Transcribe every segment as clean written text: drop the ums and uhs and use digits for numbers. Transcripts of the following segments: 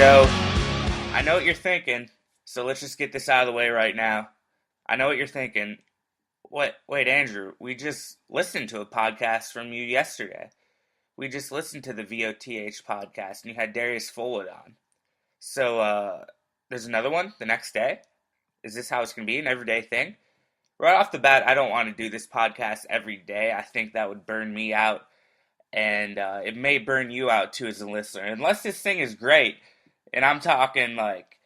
show. I know what you're thinking, so let's just get this out of the way right now. I know what you're thinking. Wait, Andrew, we just listened to a podcast from you yesterday. We just listened to the VOTH podcast, and you had Darius Fullwood on. So, there's another one the next day? Is this how it's going to be, an everyday thing? Right off the bat, I don't want to do this podcast every day. I think that would burn me out, and it may burn you out too as a listener. Unless this thing is great, and I'm talking like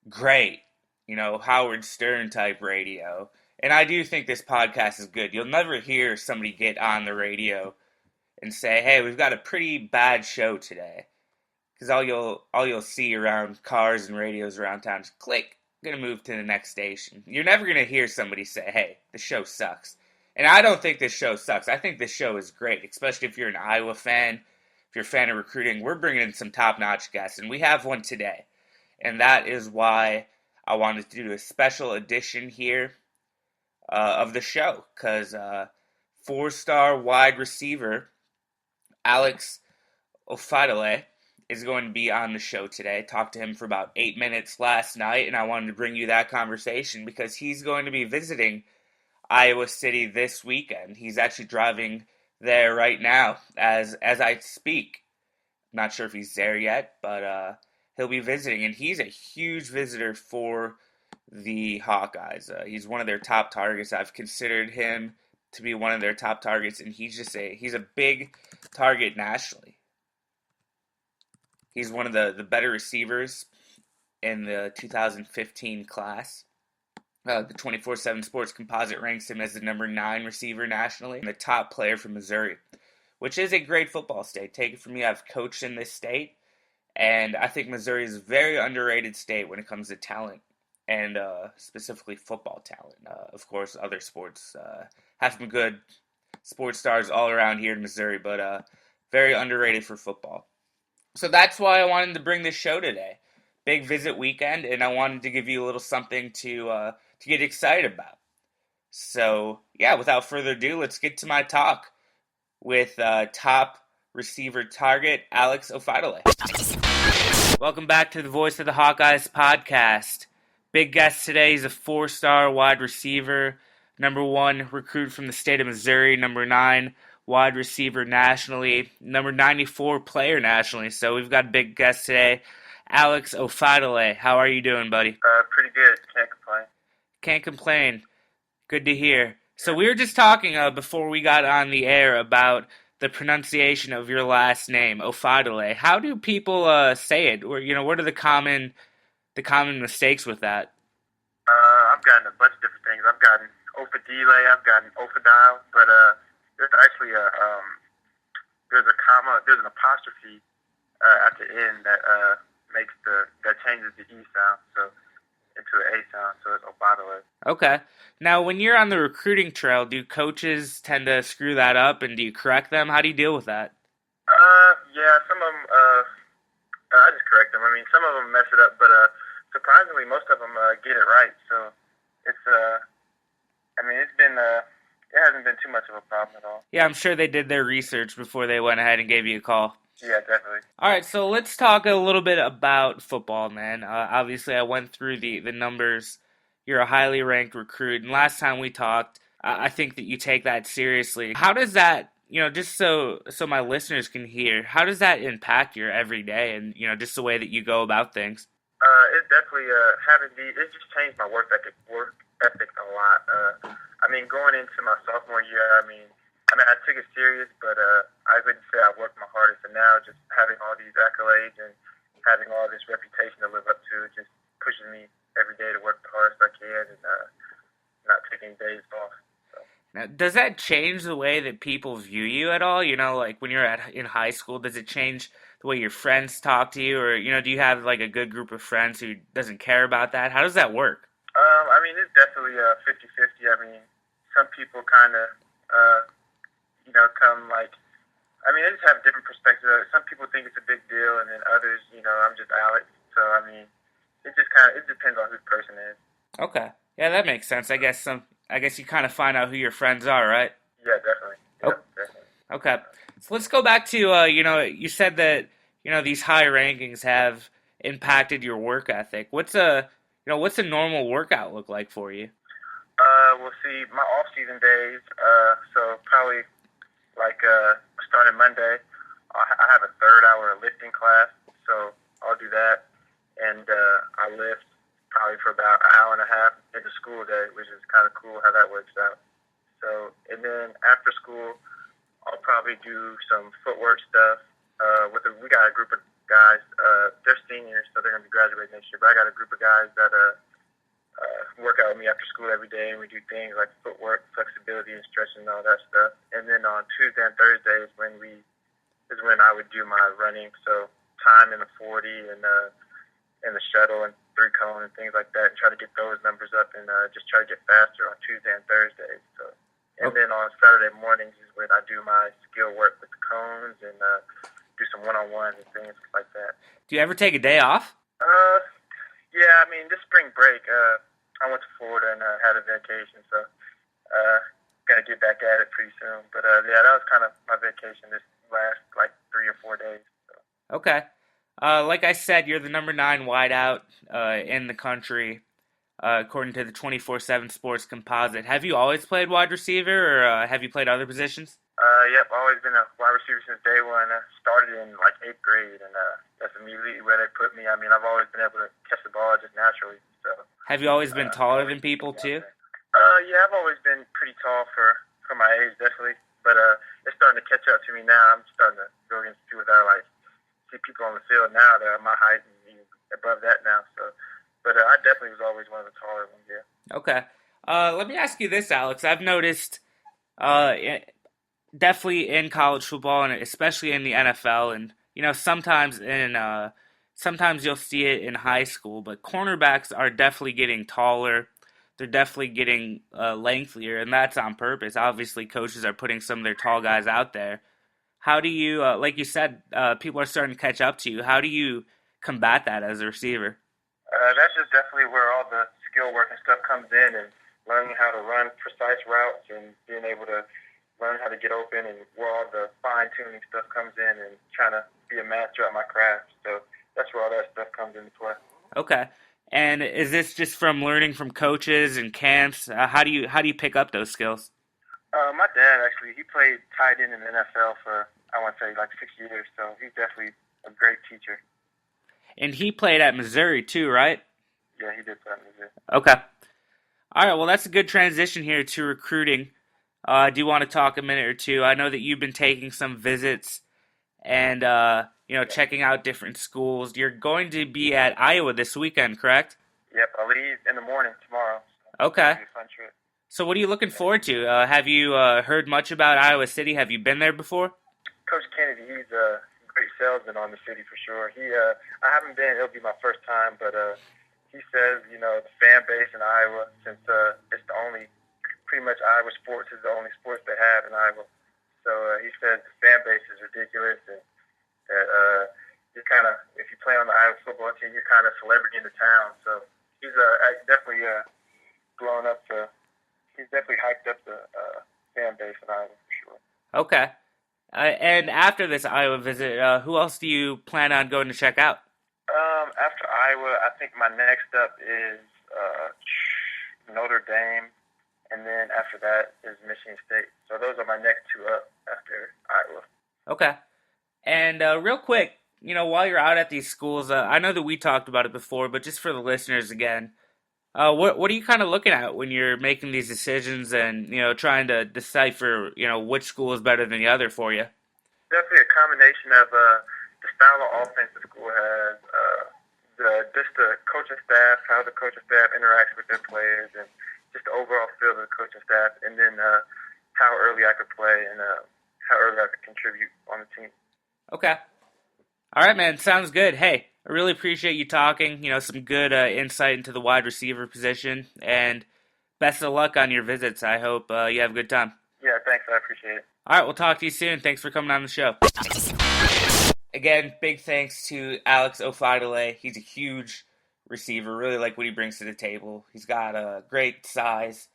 great, Howard Stern type radio. And I do think this podcast is good. You'll never hear somebody get on the radio and say, "Hey, we've got a pretty bad show today," because all you'll see around cars and radios around town is click. Gonna move to the next station. You're never gonna hear somebody say, "Hey, the show sucks." And I don't think this show sucks. I think this show is great, especially if you're an Iowa fan, if you're a fan of recruiting. We're bringing in some top-notch guests, and we have one today. And that is why I wanted to do a special edition here of the show, because four-star wide receiver Alex Ofodile is going to be on the show today. Talked to him for about 8 minutes last night, and I wanted to bring you that conversation because he's going to be visiting Iowa City this weekend. He's actually driving there right now as I speak. Not sure if he's there yet, but he'll be visiting, and he's a huge visitor for the Hawkeyes. He's one of their top targets. I've considered him to be one of their top targets, and he's a big target nationally. He's one of the better receivers in the 2015 class. The 24/7 Sports Composite ranks him as the number 9 receiver nationally and the top player from Missouri, which is a great football state. Take it from me, I've coached in this state, and I think Missouri is a very underrated state when it comes to talent, and specifically football talent. Of course, other sports have some good sports stars all around here in Missouri, but very underrated for football. So that's why I wanted to bring this show today. Big visit weekend, and I wanted to give you a little something to get excited about. So, yeah, without further ado, let's get to my talk with top receiver target Alex Ofodile. Welcome back to the Voice of the Hawkeyes podcast. Big guest today. He's a 4-star wide receiver, number 1 recruit from the state of Missouri, number 9 wide receiver nationally, number 94 player nationally. So we've got a big guest today, Alex Ofodile. How are you doing, buddy? Pretty good. Can't complain. Can't complain. Good to hear. So we were just talking before we got on the air about the pronunciation of your last name, Ofodile. How do people say it? Or what are the common mistakes with that? I've gotten a bunch of different things. I've gotten Ofodile. I've gotten Ofodile. But there's actually there's a comma. There's an apostrophe at the end that changes the E sound into an A sound, so it's Ofodile. Okay. Now, when you're on the recruiting trail, do coaches tend to screw that up, and do you correct them? How do you deal with that? Yeah, some of them, I just correct them. I mean, some of them mess it up, but surprisingly, most of them get it right. So it's, it hasn't been too much of a problem at all. Yeah, I'm sure they did their research before they went ahead and gave you a call. Yeah, definitely. All right, so let's talk a little bit about football, man. Obviously, I went through the numbers. You're a highly ranked recruit, and last time we talked, I think that you take that seriously. How does that, just so my listeners can hear, how does that impact your everyday and, just the way that you go about things? It definitely it just changed my work ethic a lot. Going into my sophomore year, I took it serious, but I wouldn't say I worked my hardest. And now just having all these accolades and having all this reputation to live up to just pushes me every day to work the hardest I can and not taking days off. So. Now, does that change the way that people view you at all? Like when you're in high school, does it change the way your friends talk to you? Or, do you have like a good group of friends who doesn't care about that? How does that work? It's definitely 50-50. Some people kind of, come like, they just have different perspectives. Some people think it's a big deal, and then others, I'm just Alex. So, it depends on who the person is. Okay. Yeah, that makes sense. I guess you kind of find out who your friends are, right? Yeah, definitely. Definitely. Okay. So let's go back to, you said that, these high rankings have impacted your work ethic. What's a normal workout look like for you? We'll see, my off-season days, so probably like starting Monday, I have a 3rd-hour lifting class, so I'll do that, and I lift probably for about an hour and a half in the school day, which is kind of cool how that works out. So, and then after school, I'll probably do some footwork stuff. We got a group of guys. They're seniors, so they're gonna be graduating next year. But I got a group of guys that work out with me after school every day, and we do things like footwork, flexibility, and stretching and all that stuff. And then on Tuesday and Thursday is when I would do my running. So time in the 40 and the shuttle and 3-cone and things like that, and try to get those numbers up and just try to get faster on Tuesday and Thursday. So. And then on Saturday mornings is when I do my skill work with the cones and do some one-on-ones and things like that. Do you ever take a day off? Yeah, I mean, this spring break, I went to Florida and had a vacation, so going to get back at it pretty soon. But, yeah, that was kind of my vacation this last, 3 or 4 days. So. Okay. Like I said, you're the number 9 wideout in the country. According to the 24/7 Sports Composite. Have you always played wide receiver, or have you played other positions? Yep, always been a wide receiver since day one. I started in 8th grade, and that's immediately where they put me. I mean, I've always been able to catch the ball just naturally. So. Have you always been taller than people too? Yeah, I've always been pretty tall for my age, definitely. But it's starting to catch up to me now. I'm starting to go against people that are see people on the field now that are my height and even above that now. So. But I definitely was always one of the taller ones, yeah. Okay. Let me ask you this, Alex. I've noticed definitely in college football and especially in the NFL, and sometimes you'll see it in high school, but cornerbacks are definitely getting taller. They're definitely getting lengthier, and that's on purpose. Obviously, coaches are putting some of their tall guys out there. How do you, like you said, people are starting to catch up to you. How do you combat that as a receiver? That's just definitely where all the skill work and stuff comes in, and learning how to run precise routes and being able to learn how to get open, and where all the fine-tuning stuff comes in, and trying to be a master at my craft. So that's where all that stuff comes into play. Okay. And is this just from learning from coaches and camps? How do you pick up those skills? My dad, actually, he played tight end in the NFL for, I want to say, 6 years, so he's definitely a great teacher. And he played at Missouri too, right? Yeah, he did play at Missouri. Okay. All right, well, that's a good transition here to recruiting. Do you want to talk a minute or two? I know that you've been taking some visits and, checking out different schools. You're going to be at Iowa this weekend, correct? Yep, I leave in the morning tomorrow. So okay. It'll be a fun trip. So what are you looking forward to? Have you heard much about Iowa City? Have you been there before? Coach Kennedy, he's a great salesman on the city for sure. I haven't been. It'll be my first time, but he says, the fan base in Iowa, since it's the only, pretty much Iowa sports is the only sports they have in Iowa. So he says the fan base is ridiculous, and that you're kind of, if you play on the Iowa football team, you're kind of a celebrity in the town. So he's definitely blown up he's definitely hyped up the fan base in Iowa for sure. Okay. And after this Iowa visit, who else do you plan on going to check out? After Iowa, I think my next up is Notre Dame, and then after that is Michigan State. So those are my next 2 up after Iowa. Okay. And real quick, while you're out at these schools, I know that we talked about it before, but just for the listeners again, what are you kind of looking at when you're making these decisions and, trying to decipher, which school is better than the other for you? Definitely a combination of the style of offense the school has, the coaching staff, how the coaching staff interacts with their players, and just the overall feel of the coaching staff, and then how early I could play and how early I could contribute on the team. Okay. All right, man. Sounds good. Hey, I really appreciate you talking. Some good insight into the wide receiver position, and best of luck on your visits. I hope you have a good time. Yeah, thanks. I appreciate it. All right, we'll talk to you soon. Thanks for coming on the show. Again, big thanks to Alex Ofodile. He's a huge receiver. Really like what he brings to the table. He's got a great size,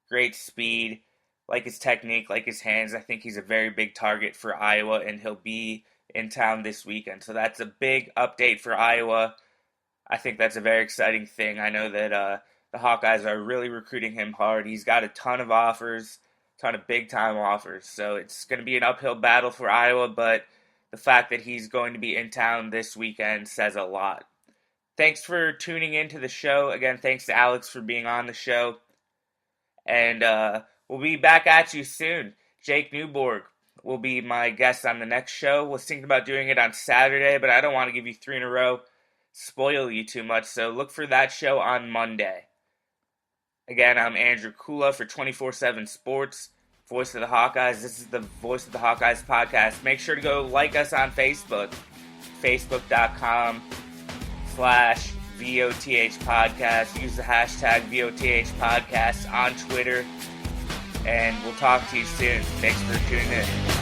great speed, like his technique, like his hands. I think he's a very big target for Iowa, and he'll be in town this weekend. So that's a big update for Iowa. I think that's a very exciting thing. I know that the Hawkeyes are really recruiting him hard. He's got a ton of offers, ton of big-time offers. So it's going to be an uphill battle for Iowa, but the fact that he's going to be in town this weekend says a lot. Thanks for tuning in to the show. Again, thanks to Alex for being on the show. And we'll be back at you soon. Jake Newborg will be my guest on the next show. Was thinking about doing it on Saturday, but I don't want to give you 3 in a row, spoil you too much. So look for that show on Monday. Again, I'm Andrew Kula for 24/7 Sports, Voice of the Hawkeyes. This is the Voice of the Hawkeyes podcast. Make sure to go like us on Facebook, facebook.com/VOTH Podcast. Use the hashtag VOTH Podcast on Twitter. And we'll talk to you soon. Thanks for tuning in.